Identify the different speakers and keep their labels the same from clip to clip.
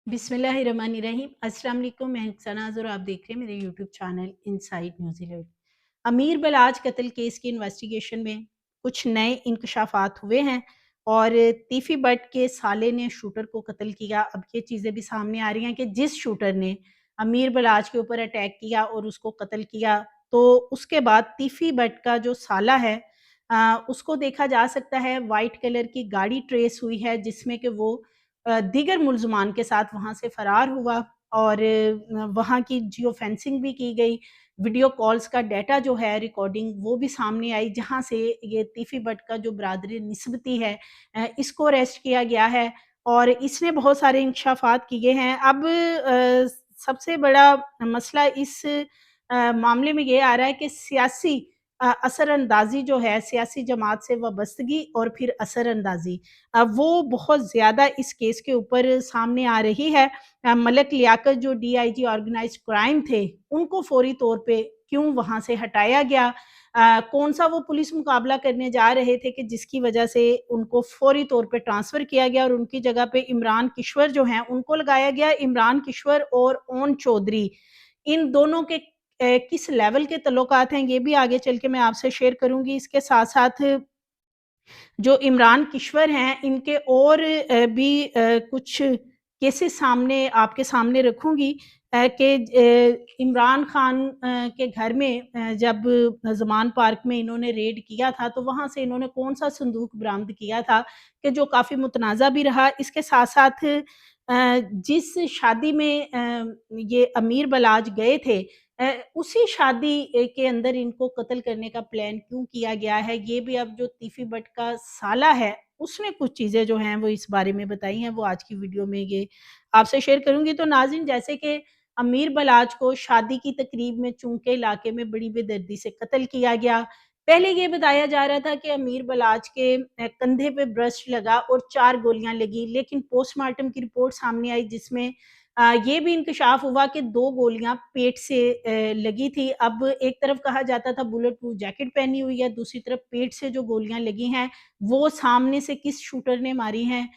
Speaker 1: बिस्मिल्लाहिर्रहमानिर्रहीम। अस्सलाम वालेकुम, मैं सनाज़ और आप देख रहे हैं मेरे यूट्यूब चैनल इनसाइड न्यूज़ीलैंड। अमीर बलाज कत्ल केस की इन्वेस्टिगेशन में कुछ नए इंकशाफात हुए हैं और तीफी बट के साले ने शूटर को कत्ल किया। अब ये चीज़ें भी सामने आ रही हैं कि जिस शूटर ने अमीर बलाज के ऊपर अटैक किया और उसको कत्ल किया, तो उसके बाद तीफी बट का जो साला है उसको देखा जा सकता है वाइट कलर की गाड़ी ट्रेस हुई है जिसमें कि वो दीगर मुल्ज़मान के साथ वहाँ से फ़रार हुआ और वहाँ की जियो फेंसिंग भी की गई। वीडियो कॉल्स का डाटा जो है रिकॉर्डिंग वो भी सामने आई जहाँ से ये तीफ़ी बट का जो बिरादरी निस्बती है इसको अरेस्ट किया गया है और इसने बहुत सारे इंकशाफात किए हैं। अब सबसे बड़ा मसला इस मामले में ये आ रहा है कि सियासी असर-अंदाज़ी जो है, सियासी जमात से वाबस्तगी और फिर असर-अंदाज़ी वो बहुत ज़्यादा इस केस के ऊपर सामने आ रही है। मलक लियाकत जो डीआईजी ऑर्गेनाइज़्ड क्राइम थे, उनको फ़ौरी तौर पे क्यों वहाँ से हटाया गया? कौन-सा वो पुलिस मुकाबला करने जा रहे थे कि जिसकी वजह से उनको फ़ौरी तौर पे ट्रांसफ़र किया गया और उनकी जगह पे इमरान किश्वर जो हैं, उनको लगाया गया। इमरान किश्वर और ओन चौधरी, इन दोनों के किस लेवल के तल्लुकात हैं, ये भी आगे चल के मैं आपसे शेयर करूँगी। इसके साथ-साथ जो इमरान किश्वर हैं, इनके और भी कुछ केसेस सामने आपके सामने रखूँगी कि इमरान खान के घर में जब ज़मान पार्क में इन्होंने रेड किया था, तो वहाँ से इन्होंने कौन-सा संदूक बरामद किया था कि जो काफ़ी मुतनाज़ा भी रहा। इसके साथ-साथ जिस शादी में ये अमीर बलाज गए थे उसी शादी के अंदर इनको कत्ल करने का प्लान क्यों किया गया है, ये भी अब जो तीफी बट का साला है, उसने कुछ चीज़ें जो हैं वो इस बारे में बताई हैं, वो आज की वीडियो में ये आपसे शेयर करूँगी। तो नाज़रीन, जैसे कि अमीर बलाज को शादी की तकरीब में चुनके इलाके में बड़ी बेदर्दी से कत्ल किया गया। पहले ये बताया जा रहा था कि अमीर बलाज के कंधे पे ब्रस्ट लगा और 4 गोलियाँ लगी, लेकिन पोस्टमार्टम की रिपोर्ट सामने आई जिसमें ये भी इंकशाफ हुआ कि 2 गोलियाँ पेट से लगी थी। अब एक तरफ कहा जाता था बुलेट प्रूफ जैकेट पहनी हुई है, दूसरी तरफ पेट से जो गोलियाँ लगी हैं, वो सामने से किस शूटर ने मारी हैं।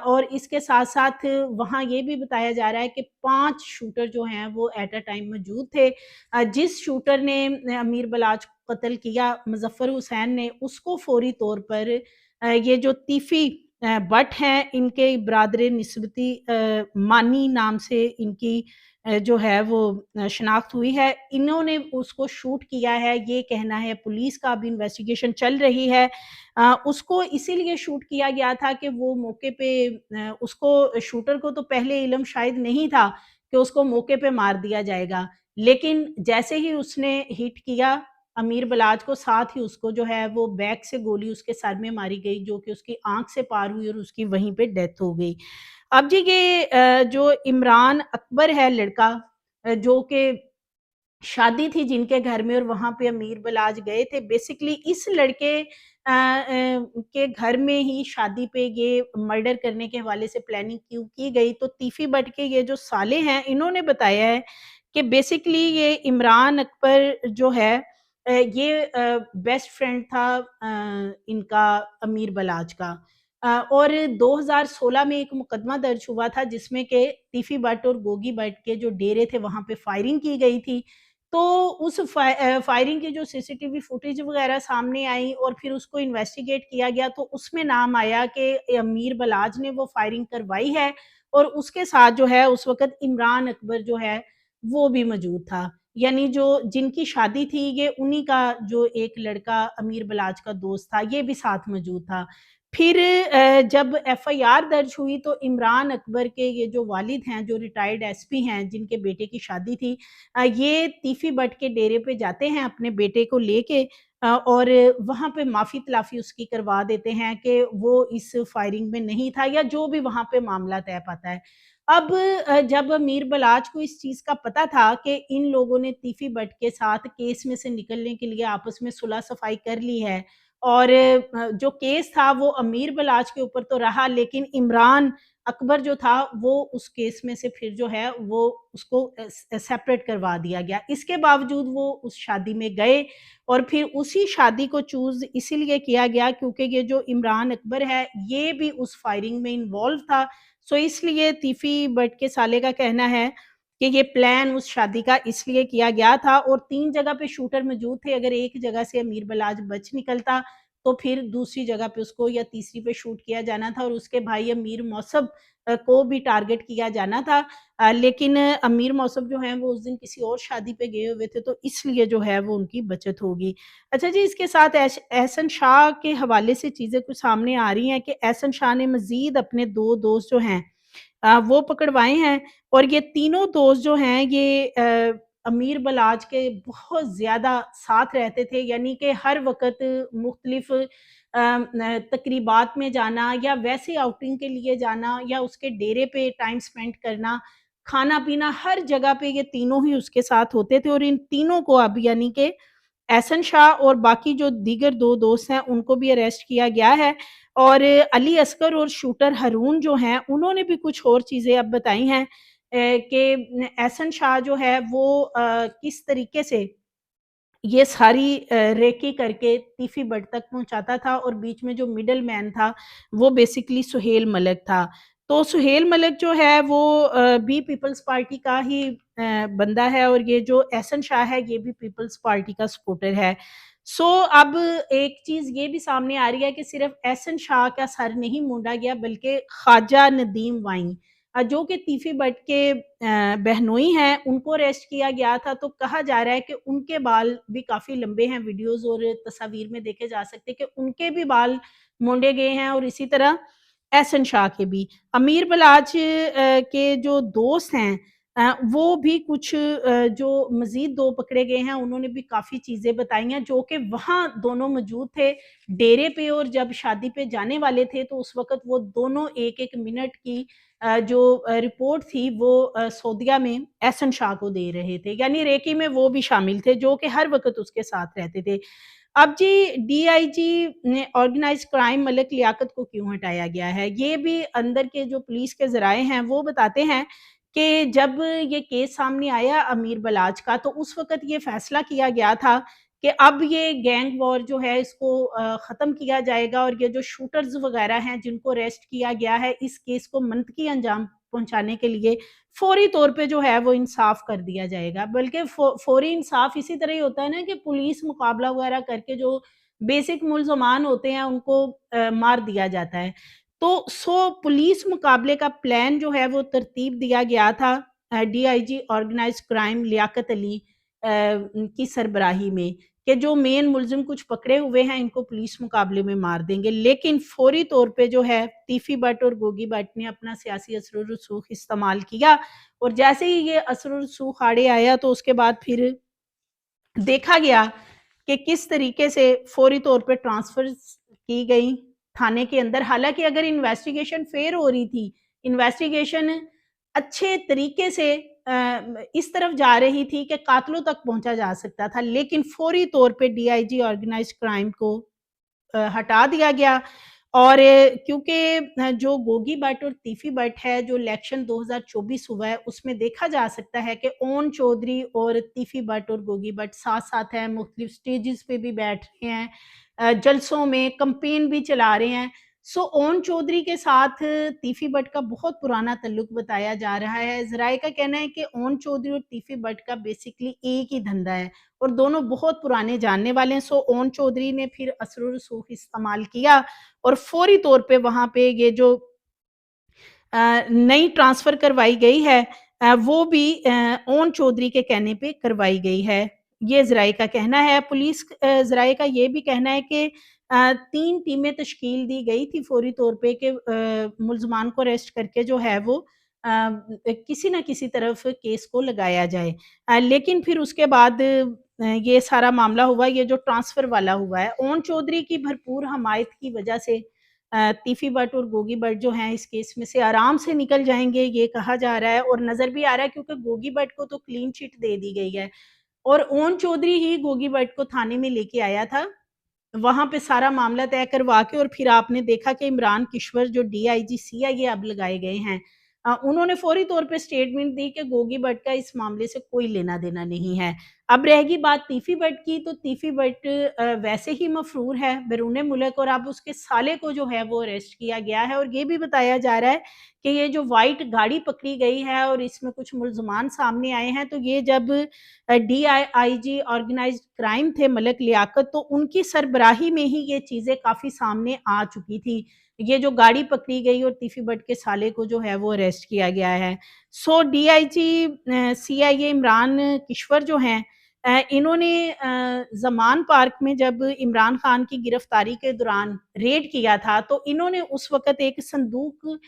Speaker 1: और इसके साथ-साथ वहाँ ये भी बताया जा रहा है कि 5 शूटर जो हैं वो एट अ टाइम मौजूद थे। जिस शूटर ने अमीर बलाच को कत्ल किया, मुज़फ़्फ़र हुसैन ने, उसको फ़ौरी तौर पर ये जो तीफ़ी बट हैं, इनके बिरादरे निस्बती मानी नाम से इनकी जो है वो शिनाख्त हुई है। इन्होंने उसको शूट किया है, ये कहना है पुलिस का। अभी इन्वेस्टिगेशन चल रही है। उसको इसीलिए शूट किया गया था कि वो मौके पे उसको शूटर को तो पहले इल्म शायद नहीं था कि उसको मौके पे मार दिया जाएगा। लेकिन जैसे ही उसने हिट किया अमीर बलाज को, साथ ही उसको जो है वो बैक से गोली उसके सर में मारी गई, जो कि उसकी आँख से पार हुई और उसकी वहीं पे डेथ हो गई। अब जी ये जो इमरान अकबर है लड़का, जो कि शादी थी जिनके घर में और वहाँ पे अमीर बलाज गए थे। बेसिकली इस लड़के के घर में ही शादी पे ये मर्डर करने के हवाले से प्लानिंग क्यों की गई, तो तीफी बट के ये जो साले हैं, इन्होंने बताया है कि बेसिकली ये इमरान अकबर जो है ये बेस्ट फ्रेंड था इनका अमीर बलाज का। और 2016 में एक मुकदमा दर्ज हुआ था जिसमें कि तीफी बट और गोगी बट के जो डेरे थे वहाँ पे फायरिंग की गई थी। तो उस फायरिंग की जो सीसीटीवी फुटेज वगैरह सामने आई और फिर उसको इन्वेस्टिगेट किया गया, तो उसमें नाम आया कि अमीर बलाज ने वो फायरिंग करवाई है और उसके साथ जो है उस वक़्त इमरान अकबर जो है वो भी मौजूद था। यानी जो जिनकी शादी थी ये उन्हीं का जो एक लड़का अमीर बलाज का दोस्त था, ये भी साथ मौजूद था। फिर जब एफआईआर दर्ज हुई तो इमरान अकबर के ये जो वालिद हैं, जो रिटायर्ड एसपी हैं, जिनके बेटे की शादी थी, ये तीफी बट के डेरे पे जाते हैं अपने बेटे को लेके और वहाँ पे माफ़ी-तलाफ़ी उसकी करवा देते हैं कि वो इस फायरिंग में नहीं था या जो भी वहाँ पे मामला तय पाता है। अब जब मीर बलाच को इस चीज़ का पता था कि इन लोगों ने तीफी बट के साथ केस में से निकलने के लिए आपस में सुलह-सफ़ाई कर ली है और जो केस था वो अमीर बलाच के ऊपर तो रहा, लेकिन इमरान अकबर जो था वो उस केस में से फिर जो है वो उसको सेपरेट करवा दिया गया। इसके बावजूद वो उस शादी में गए और फिर उसी शादी को चूज़ इसीलिए किया गया क्योंकि ये जो इमरान अकबर है ये भी उस फायरिंग में इन्वॉल्व था। सो इसलिए तीफी बट के साले का कहना है कि ये प्लान उस शादी का इसलिए किया गया था और 3 जगह पे शूटर मौजूद थे। अगर एक जगह से अमीर बलाज बच निकलता, तो फिर दूसरी जगह पे उसको या तीसरी पे शूट किया जाना था और उसके भाई अमीर मौसम को भी टारगेट किया जाना था। लेकिन अमीर मौसम जो हैं वो उस दिन किसी और शादी पे गए हुए थे, तो इसलिए जो है वो उनकी बचत होगी। अच्छा जी, इसके साथ एहसन शाह के हवाले से चीज़ें कुछ सामने आ रही हैं कि एहसन शाह ने मज़ीद अपने 2 दोस्त जो हैं वो पकड़वाए हैं और ये तीनों दोस्त जो हैं ये अमीर बलाज के बहुत ज़्यादा साथ रहते थे, यानी कि हर वक़्त मुख्तलिफ़ तकरीबात में जाना या वैसे आउटिंग के लिए जाना या उसके डेरे पे टाइम स्पेंड करना, खाना-पीना हर जगह पे ये तीनों ही उसके साथ होते थे और इन तीनों को अब यानी कि एहसन शाह और बाकी जो दीगर 2 दोस्त हैं, उनको भी अरेस्ट किया गया है और अली असगर और शूटर हारून जो हैं, उन्होंने भी कुछ और चीज़ें अब बताई हैं कि एहसन शाह जो है वो किस तरीके से ये सारी रेकी करके तीफी बट तक पहुँचाता था और बीच में जो मिडल मैन था, वो बेसिकली सुहेल मलिक था। तो सुहेल मलिक जो है वो भी पीपल्स पार्टी का ही बंदा है और ये जो एहसन शाह है, ये भी पीपल्स पार्टी का सपोर्टर है। सो अब एक चीज़ ये भी सामने आ रही है कि सिर्फ़ एहसन शाह का सर नहीं मूंडा गया बल्कि ख्वाजा नदीम वाई जो कि तीफी बट के बहनोई हैं, उनको अरेस्ट किया गया था, तो कहा जा रहा है कि उनके बाल भी काफ़ी लंबे हैं, वीडियोज़ और तस्वीर में देखे जा सकते हैं कि उनके भी बाल मूंडे गए हैं और इसी तरह एहसन शाह के भी। अमीर बलाच के जो दोस्त हैं वो भी कुछ जो मज़ीद 2 पकड़े गए हैं, उन्होंने भी काफ़ी चीज़ें बताई हैं, जो कि वहाँ दोनों मौजूद थे डेरे पे और जब शादी पे जाने वाले थे, तो उस वक़्त वो दोनों 1-1 मिनट की जो रिपोर्ट थी वो सऊदीया में एहसन शाह को दे रहे थे, यानी रेकी में वो भी शामिल थे, जो कि हर वक़्त उसके साथ रहते थे। अब जी डीआईजी ने ऑर्गेनाइज़्ड क्राइम मलिक लियाकत को क्यों हटाया गया है? ये भी अंदर के जो पुलिस के ज़राए हैं, वो बताते हैं कि जब ये केस सामने आया अमीर बलाच का, तो उस वक़्त ये फ़ैसला किया गया था कि अब ये गैंग वॉर जो है इसको ख़त्म किया जाएगा और ये जो शूटर्स वग़ैरह हैं जिनको अरेस्ट किया गया है, इस केस को मंतकी अंजाम पहुँचाने के लिए फ़ौरी तौर पे जो है वो इंसाफ़ कर दिया जाएगा। बल्कि फ़ौरी इंसाफ़ इसी तरह ही होता है ना कि पुलिस मुकाबला वग़ैरह करके जो बेसिक मुल्ज़मान होते हैं उनको मार दिया जाता है। तो पुलिस मुकाबले का प्लान जो है वो तरतीब दिया गया था DIG organized crime Liaquat Ali की सरबराही में कि जो मेन मुल्ज़िम कुछ पकड़े हुए हैं इनको पुलिस मुकाबले में मार देंगे। लेकिन फ़ौरी तौर पे जो है तीफ़ी बट और गोगी बट ने अपना सियासी असर और रसूख इस्तेमाल किया और जैसे ही ये असर और रसूख आड़े आया तो उसके बाद फिर देखा गया कि किस तरीके से फ़ौरी तौर पे ट्रांसफ़र्स की गई थाने के अंदर। हालाँकि अगर इन्वेस्टिगेशन फ़ेयर हो रही थी, इन्वेस्टिगेशन अच्छे तरीके से इस तरफ जा रही थी कि कातलों तक पहुँचा जा सकता था, लेकिन फ़ौरी तौर पे डीआईजी ऑर्गेनाइज़्ड क्राइम को हटा दिया गया और क्योंकि जो गोगी बट और तीफी बट है, जो इलेक्शन 2024 हुआ है, उसमें देखा जा सकता है कि ओन चौधरी और तीफी बट और गोगी बट साथ-साथ हैं, मुख्तलिफ स्टेजेस पे भी बैठ रहे हैं, जलसों में कैंपेन भी चला रहे हैं। ओन चौधरी के साथ तीफी बट का बहुत पुराना ताल्लुक बताया जा रहा है। ज़राए का कहना है कि ओन चौधरी और तीफी बट का बेसिकली एक ही धंधा है और दोनों बहुत पुराने जानने वाले हैं। ओन चौधरी ने फिर असर रसूख इस्तेमाल किया और फ़ौरी तौर पे वहाँ पे ये जो नई ट्रांसफ़र करवाई गई है वो भी ओन चौधरी के कहने पे करवाई गई है। ये ज़राए का कहना है। पुलिस ज़राए का ये भी कहना है कि 3 टीमें तश्कील दी गई थी फ़ौरी तौर पे कि मुल्ज़मान को अरेस्ट करके जो है वो किसी न किसी तरफ केस को लगाया जाए। लेकिन फिर उसके बाद ये सारा मामला हुआ, ये जो ट्रांसफ़र वाला हुआ है। ओन चौधरी की भरपूर हमायत की वजह से तीफी बट और गोगी बट जो हैं इस केस में से आराम से निकल जाएँगे, ये कहा जा रहा है और नज़र भी आ रहा है क्योंकि गोगी बट को तो क्लीन चिट दे दी गई है और ओन चौधरी ही गोगी बट को थाने में लेके आया था। वहाँ पे सारा मामला तय करवा के और फिर आपने देखा कि इमरान किश्वर जो डीआईजी सीआईए अब लगाए गए हैं, उन्होंने फ़ौरी तौर पे स्टेटमेंट दी कि गोगी भट्ट का इस मामले से कोई लेना-देना नहीं है। अब रहेगी बात तीफ़ी भट्ट की, तो तीफ़ी भट्ट वैसे ही मफ़रूर है बैरून मुल्क, और अब उसके साले को जो है वो अरेस्ट किया गया है, और ये भी बताया जा रहा है कि ये जो व्हाइट गाड़ी पकड़ी गई है और इसमें कुछ मुल्ज़मान सामने आए हैं, तो ये जब डीआईजी ऑर्गेनाइज़्ड क्राइम थे मलक लियाकत, तो उनकी सरबराही में ही ये चीज़ें काफ़ी सामने आ चुकी थी। ये जो गाड़ी पकड़ी गई और तीफ़ी भट्ट के साले को जो है वो अरेस्ट किया गया है। सो डीआईजी सीआईए इमरान किश्वर जो हैं, इन्होंने ज़मान पार्क में जब इमरान खान की गिरफ्तारी के दौरान रेड किया था, तो इन्होंने उस वक़्त एक संदूक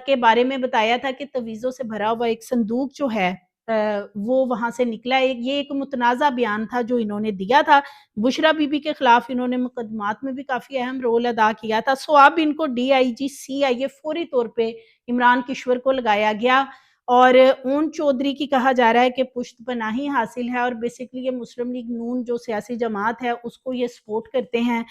Speaker 1: के बारे में बताया था कि तवीज़ों से भरा हुआ एक संदूक जो है वो वहाँ से निकला है। ये एक मुतनाज़ा बयान था जो इन्होंने दिया था। बुशरा बीबी के खिलाफ इन्होंने मुकदमात में भी काफ़ी अहम रोल अदा किया था। सो अब इनको डीआईजी सीआईए फ़ौरी तौर पे इमरान किश्वर को लगाया गया, और ओन चौधरी की कहा जा रहा है कि पुश्तपनाही हासिल है, और बेसिकली ये मुस्लिम लीग नून जो सियासी जमात है उसको ये सपोर्ट करते हैं।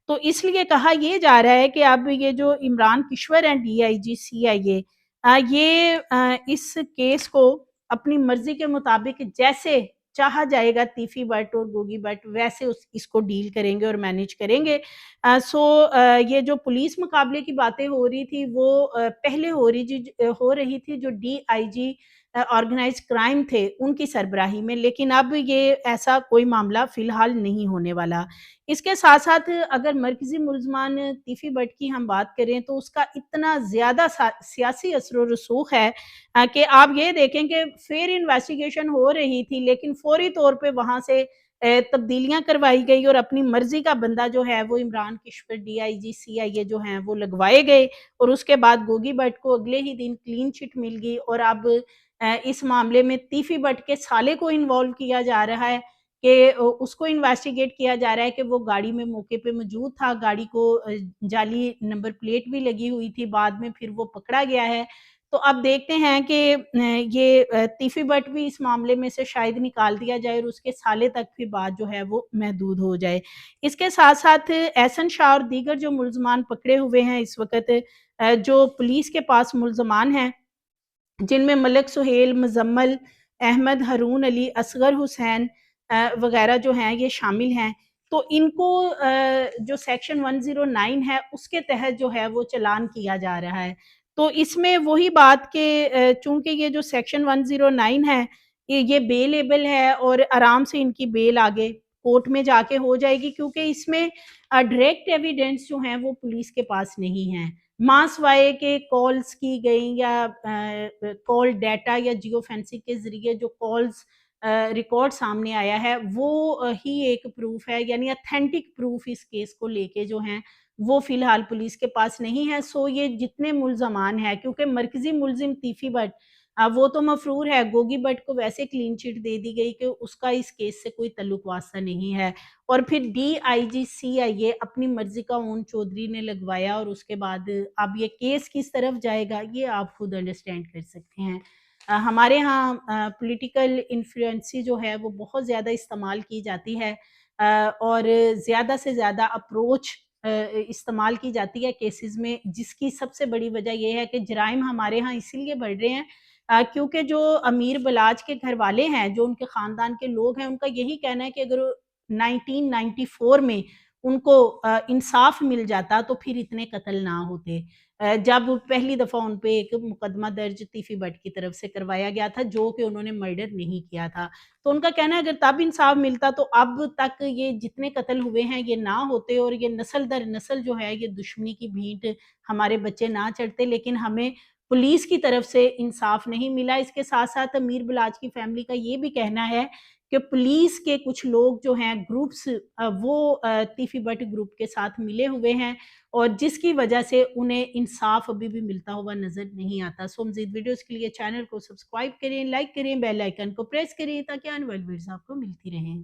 Speaker 1: तो इसलिए कहा ये जा रहा है कि अब ये जो इमरान किश्वर हैं डीआईजी सीआईए, ये इस केस को अपनी मर्ज़ी के मुताबिक जैसे चाहा जाएगा तीफ़ी भट्ट और गोगी भट्ट वैसे उस इसको डील करेंगे और मैनेज करेंगे। ये जो पुलिस मुकाबले की बातें हो रही थी वो पहले हो रही थी जो डीआईजी ऑर्गेनाइज़्ड क्राइम थे उनकी सरबराही में, लेकिन अब ये ऐसा कोई मामला फ़िलहाल नहीं होने वाला। इसके साथ-साथ अगर मरकज़ी मुल्ज़मान तीफ़ी भट्ट की हम बात करें, तो उसका इतना ज़्यादा सियासी असर व रसूख़ है कि आप ये देखें कि फेयर इन्वेस्टिगेशन हो रही थी, लेकिन फ़ौरी तौर पे वहाँ से तब्दीलियाँ करवाई गई और अपनी मर्ज़ी का बंदा जो है वो इमरान किश्वर डीआईजी सीआईए जो हैं वो लगवाए गए, और उसके बाद गोगी भट्ट को अगले ही दिन क्लीन चिट मिल गई, और अब इस मामले में तीफ़ी भट्ट के साले को इन्वॉल्व किया जा रहा है कि उसको इन्वेस्टिगेट किया जा रहा है कि वो गाड़ी में मौके पे मौजूद था, गाड़ी को जाली नंबर प्लेट भी लगी हुई थी, बाद में फिर वो पकड़ा गया है। तो अब देखते हैं कि ये तीफ़ी भट्ट भी इस मामले में से शायद निकाल दिया जाए और उसके साले तक भी बात जो है वो महदूद हो जाए। इसके साथ-साथ एहसन शाह और दीगर जो मुल्ज़मान पकड़े हुए हैं इस वक़्त, जो पुलिस के पास मुल्ज़मान हैं, जिनमें मलिक सुहेल, मुज़म्मल अहमद, हारून अली, असगर हुसैन वग़ैरह जो हैं ये शामिल हैं। तो इनको जो सेक्शन 109 है उसके तहत जो है वो चालान किया जा रहा है। तो इसमें वही बात कि चूँकि ये जो सेक्शन 109 है, ये बेलेबल है और आराम से इनकी बेल आगे कोर्ट में जाके हो जाएगी, क्योंकि इसमें डायरेक्ट एविडेंस जो हैं वो पुलिस के पास नहीं हैं। मासवाए के कॉल्स की गई या कॉल डाटा या जियो फेंसिंग के ज़रिए जो कॉल्स रिकॉर्ड सामने आया है वो ही एक प्रूफ है, यानी ऑथेंटिक प्रूफ इस केस को लेके जो हैं वो फ़िलहाल पुलिस के पास नहीं है। सो ये जितने मुल्ज़मान हैं, क्योंकि मरकज़ी मुल्ज़िम तीफ़ी भट्ट वो तो मफ़रूर है, गोगी भट्ट को वैसे क्लीन चिट दे दी गई कि उसका इस केस से कोई तल्लुक वास्ता नहीं है। और फिर डीआईजी सीआईए अपनी मर्ज़ी का ओन चौधरी ने लगवाया, और उसके बाद अब ये केस किस तरफ जाएगा ये आप खुद अंडरस्टैंड कर सकते हैं। हमारे यहाँ पॉलिटिकल इन्फ्लुएंसी जो है वो बहुत ज़्यादा इस्तेमाल की जाती है, और ज़्यादा से ज़्यादा अप्रोच इस्तेमाल की जाती है केसेस में, जिसकी सबसे बड़ी वजह ये है कि जराइम हमारे यहाँ इसीलिए बढ़ रहे हैं क्योंकि जो अमीर बलाज के घर वाले हैं, जो उनके ख़ानदान के लोग हैं, उनका यही कहना है कि अगर 1994 में उनको इंसाफ़ मिल जाता तो फिर इतने कत्ल ना होते। जब पहली दफ़ा उन पे एक मुकदमा दर्ज तीफ़ी भट्ट की तरफ से करवाया गया था, जो कि उन्होंने मर्डर नहीं किया था। तो उनका कहना है अगर तब इंसाफ़ मिलता तो अब तक ये जितने कत्ल हुए हैं ये ना होते, और ये नस्ल दर नस्ल जो है ये दुश्मनी की भींट हमारे बच्चे ना चढ़ते, लेकिन हमें पुलिस की तरफ से इंसाफ़ नहीं मिला। इसके साथ-साथ अमीर बलाच की फैमिली का ये भी कहना है कि पुलिस के कुछ लोग जो हैं ग्रुप्स वो तीफ़ी भट्ट ग्रुप के साथ मिले हुए हैं, और जिसकी वजह से उन्हें इंसाफ़ अभी भी मिलता हुआ नज़र नहीं आता। सो मज़ीद वीडियोज़ के लिए चैनल को सब्सक्राइब करें, लाइक करें, बेल आइकन को प्रेस करें ताकि आने वाली वीडियोज़ आपको मिलती रहें।